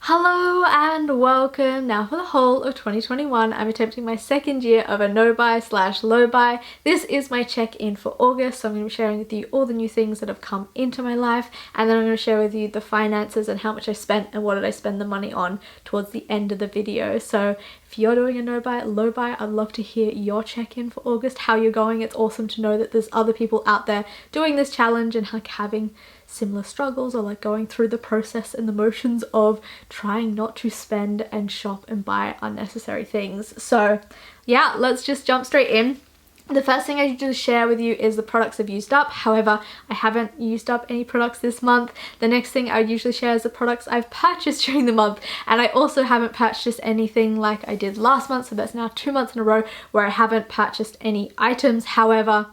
Hello and welcome. Now for the whole of 2021, I'm attempting my second year of a no-buy slash low-buy. This is my check-in for August, so I'm going to be sharing with you all the new things that have come into my life, and then I'm going to share with you the finances and how much I spent and what did I spend the money on towards the end of the video. So if you're doing a no-buy, low-buy, I'd love to hear your check-in for August, how you're going. It's awesome to know that there's other people out there doing this challenge and like having similar struggles or like going through the process and the motions of trying not to spend and shop and buy unnecessary things. So yeah, let's just jump straight in. The first thing I usually share with you is the products I've used up. However, I haven't used up any products this month. The next thing I usually share is the products I've purchased during the month, and I also haven't purchased anything like I did last month, so that's now 2 months in a row where I haven't purchased any items. However,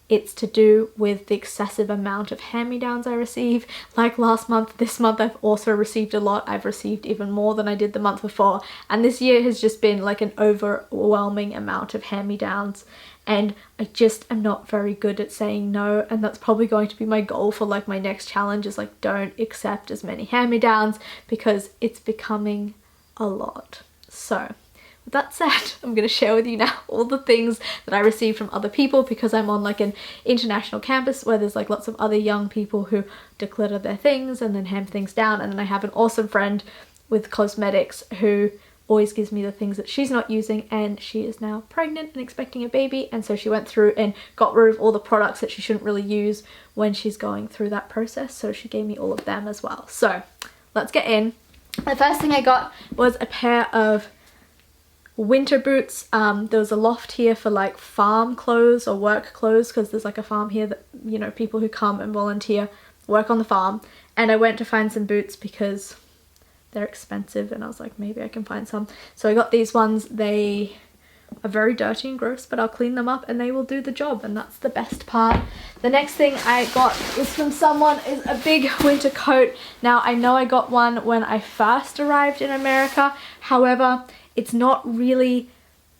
it's to do with the excessive amount of hand-me-downs I receive. Like last month, this month I've also received a lot. I've received even more than I did the month before, and this year has just been like an overwhelming amount of hand-me-downs, and I just am not very good at saying no, and that's probably going to be my goal for like my next challenge, is like don't accept as many hand-me-downs because it's becoming a lot. So with that said, I'm going to share with you now all the things that I received from other people, because I'm on like an international campus where there's like lots of other young people who declutter their things and then hand things down, and then I have an awesome friend with cosmetics who always gives me the things that she's not using, and she is now pregnant and expecting a baby, and so she went through and got rid of all the products that she shouldn't really use when she's going through that process, so she gave me all of them as well. So let's get in. The first thing I got was a pair of winter boots. There was a loft here for like farm clothes or work clothes, because there's like a farm here that, you know, people who come and volunteer work on the farm, and I went to find some boots because they're expensive, and I was like, maybe I can find some. So I got these ones. They are very dirty and gross, but I'll clean them up and they will do the job, and that's the best part. The next thing I got is from someone is a big winter coat. Now I know I got one when I first arrived in America, however it's not really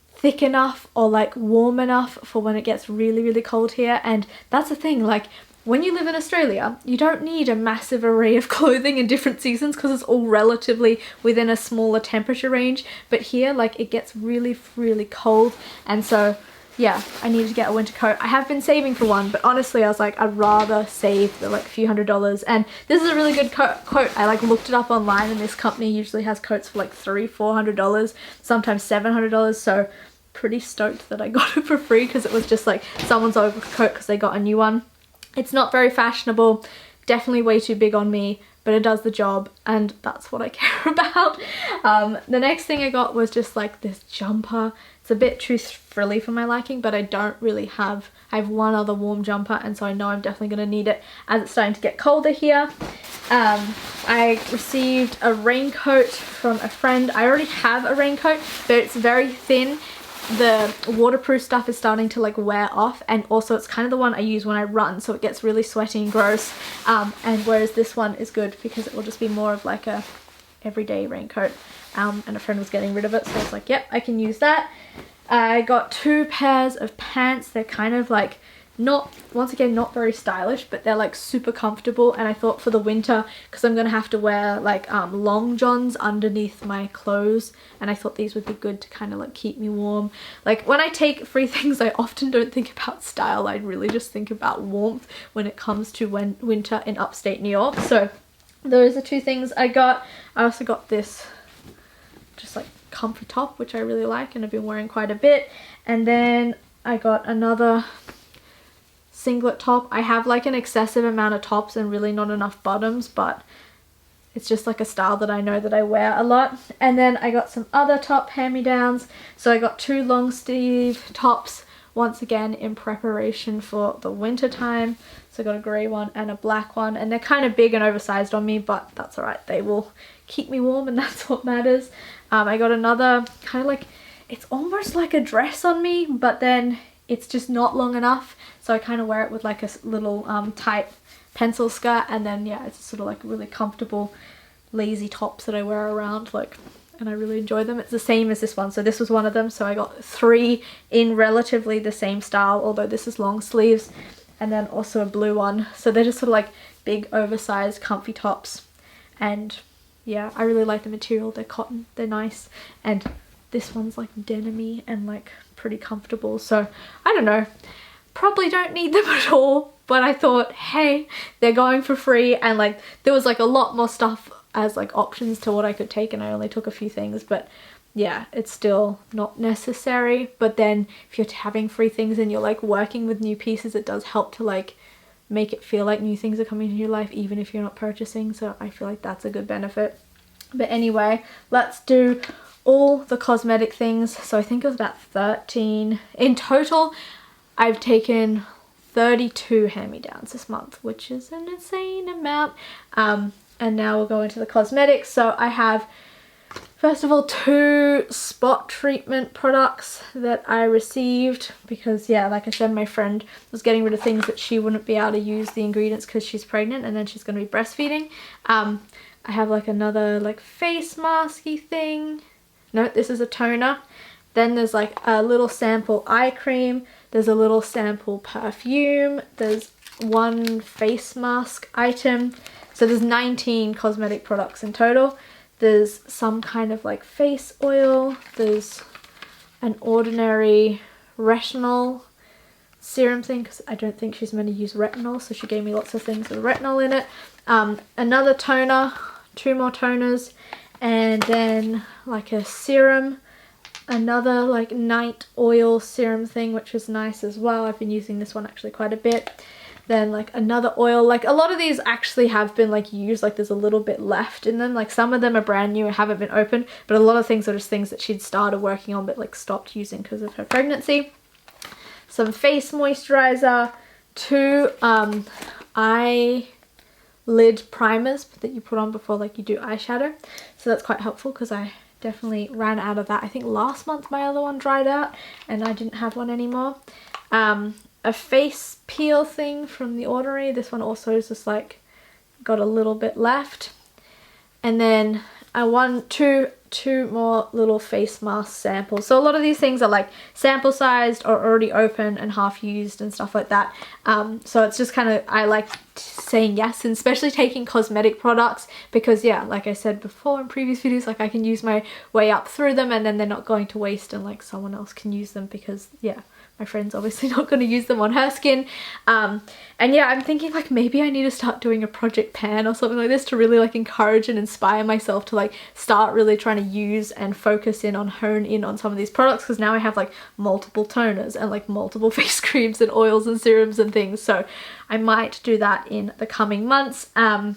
thick enough or like warm enough for when it gets really cold here. And that's the thing, like when you live in Australia, you don't need a massive array of clothing in different seasons because it's all relatively within a smaller temperature range. But here, like, it gets really cold, and so yeah, I needed to get a winter coat. I have been saving for one, but honestly I was like, I'd rather save the like a few $100s, and this is a really good coat. I like looked it up online, and this company usually has coats for like $300-400, sometimes $700, so pretty stoked that I got it for free, because it was just like someone's overcoat because they got a new one. It's not very fashionable, definitely way too big on me, but it does the job, and that's what I care about. The next thing I got was just like this jumper. It's a bit too frilly for my liking, but I don't really have, I have one other warm jumper, and so I know I'm definitely going to need it as it's starting to get colder here. I received a raincoat from a friend. I already have a raincoat, but it's very thin. The waterproof stuff is starting to like wear off, and also it's kind of the one I use when I run, so it gets really sweaty and gross, and whereas this one is good because it will just be more of like a everyday raincoat, and a friend was getting rid of it, so I was like, yep, I can use that. I got 2 pairs of pants. They're kind of like not, once again, not very stylish, but they're like super comfortable, and I thought for the winter, because I'm gonna have to wear like long johns underneath my clothes, and I thought these would be good to kind of like keep me warm. Like when I take free things, I often don't think about style, I really just think about warmth when it comes to winter in upstate New York. So those are 2 things I got. I also got this just like comfy top, which I really like and I've been wearing quite a bit, and then I got another singlet top. I have like an excessive amount of tops and really not enough bottoms, but it's just like a style that I know that I wear a lot. And then I got some other top hand-me-downs. So I got 2 long sleeve tops, once again in preparation for the winter time. So I got a grey one and a black one, and they're kind of big and oversized on me, but that's alright, they will keep me warm, and that's what matters. I got another kind of like, it's almost like a dress on me, but then it's just not long enough, so I kind of wear it with like a little tight pencil skirt, and then yeah, it's sort of like really comfortable lazy tops that I wear around, like, and I really enjoy them. It's the same as this one, so this was one of them, so I got 3 in relatively the same style, although this is long sleeves, and then also a blue one. So they're just sort of like big oversized comfy tops, and yeah, I really like the material. They're cotton, they're nice, and this one's like denim-y and like pretty comfortable. So I don't know, probably don't need them at all, but I thought, hey, they're going for free, and like there was like a lot more stuff as like options to what I could take, and I only took a few things, but yeah, it's still not necessary. But then if you're having free things and you're like working with new pieces, it does help to like make it feel like new things are coming into your life even if you're not purchasing. So I feel like that's a good benefit. But anyway, let's do all the cosmetic things. So I think it was about 13 in total. I've taken 32 hand-me-downs this month, which is an insane amount. And now we'll go into the cosmetics. So I have, first of all, 2 spot treatment products that I received because, yeah, like I said, my friend was getting rid of things that she wouldn't be able to use the ingredients because she's pregnant and then she's going to be breastfeeding. I have like another like face masky thing. No, this is a toner. Then there's like a little sample eye cream. There's a little sample perfume. There's 1 face mask item. So there's 19 cosmetic products in total. There's some kind of like face oil. There's an ordinary retinol serum thing because I don't think she's meant to use retinol, so she gave me lots of things with retinol in it. Another toner, 2 more toners, and then like a serum, another like night oil serum thing, which is nice as well. I've been using this one actually quite a bit. Then like another oil. Like a lot of these actually have been like used, like there's a little bit left in them. Like some of them are brand new and haven't been opened, but a lot of things are just things that she'd started working on but like stopped using because of her pregnancy. Some face moisturizer, 2 eyelid primers that you put on before like you do eyeshadow, so that's quite helpful because I definitely ran out of that. I think last month my other one dried out and I didn't have one anymore. A face peel thing from The Ordinary. This one also is just like got a little bit left. And then I want two more little face mask samples. So a lot of these things are like sample sized or already open and half used and stuff like that. So it's just kind of, I like saying yes, and especially taking cosmetic products because, yeah, like I said before in previous videos, like I can use my way up through them and then they're not going to waste and like someone else can use them because, yeah, my friend's obviously not going to use them on her skin. And yeah, I'm thinking like maybe I need to start doing a project pan or something like this to really like encourage and inspire myself to like start really trying to use and focus in on, hone in on some of these products, because now I have like multiple toners and like multiple face creams and oils and serums and things. So I might do that in the coming months and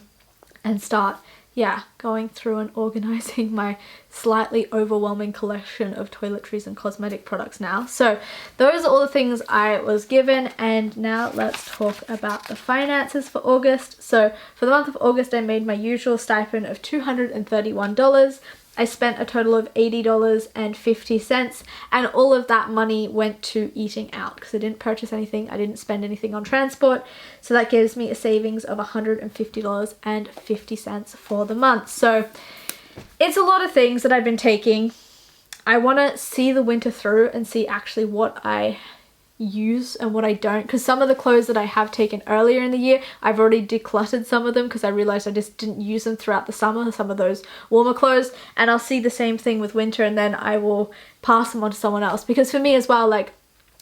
start, yeah, going through and organizing my slightly overwhelming collection of toiletries and cosmetic products now. So those are all the things I was given, and now let's talk about the finances for August. So for the month of August, I made my usual stipend of $231. I spent a total of $80.50, and all of that money went to eating out because I didn't purchase anything, I didn't spend anything on transport, so that gives me a savings of $150.50 for the month. So it's a lot of things that I've been taking. I want to see the winter through and see actually what I use and what I don't, because some of the clothes that I have taken earlier in the year, I've already decluttered some of them because I realized I just didn't use them throughout the summer, some of those warmer clothes, and I'll see the same thing with winter and then I will pass them on to someone else. Because for me as well, like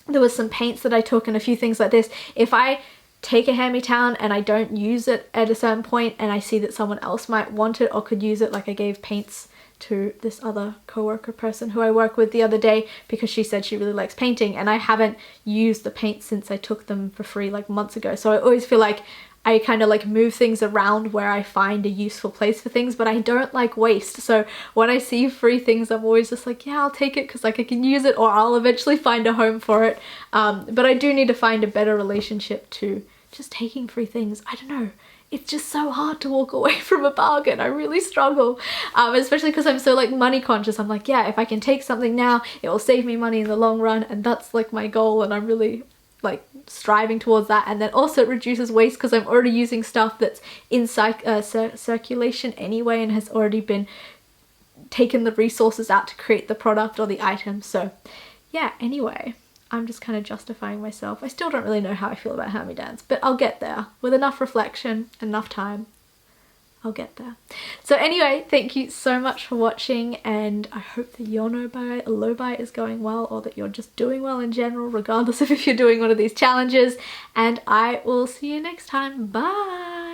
there was some paints that I took and a few things like this, if I take a hand-me-down and I don't use it at a certain point and I see that someone else might want it or could use it, like I gave paints to this other co-worker person who I work with the other day because she said she really likes painting, and I haven't used the paint since I took them for free like months ago. So I always feel like I kind of like move things around where I find a useful place for things, but I don't like waste. So when I see free things, I'm always just like, yeah, I'll take it because like I can use it, or I'll eventually find a home for it. But I do need to find a better relationship to just taking free things. I don't know. It's just so hard to walk away from a bargain. I really struggle, especially because I'm so like money conscious. I'm like, yeah, if I can take something now, it will save me money in the long run, and that's like my goal, and I'm really like striving towards that. And then also it reduces waste because I'm already using stuff that's in circulation anyway and has already been taken the resources out to create the product or the item. So yeah, anyway, I'm just kind of justifying myself. I still don't really know how I feel about hand-me-downs, but I'll get there. With enough reflection, enough time, I'll get there. So anyway, thank you so much for watching, and I hope that your low buy is going well, or that you're just doing well in general, regardless of if you're doing one of these challenges, and I will see you next time. Bye!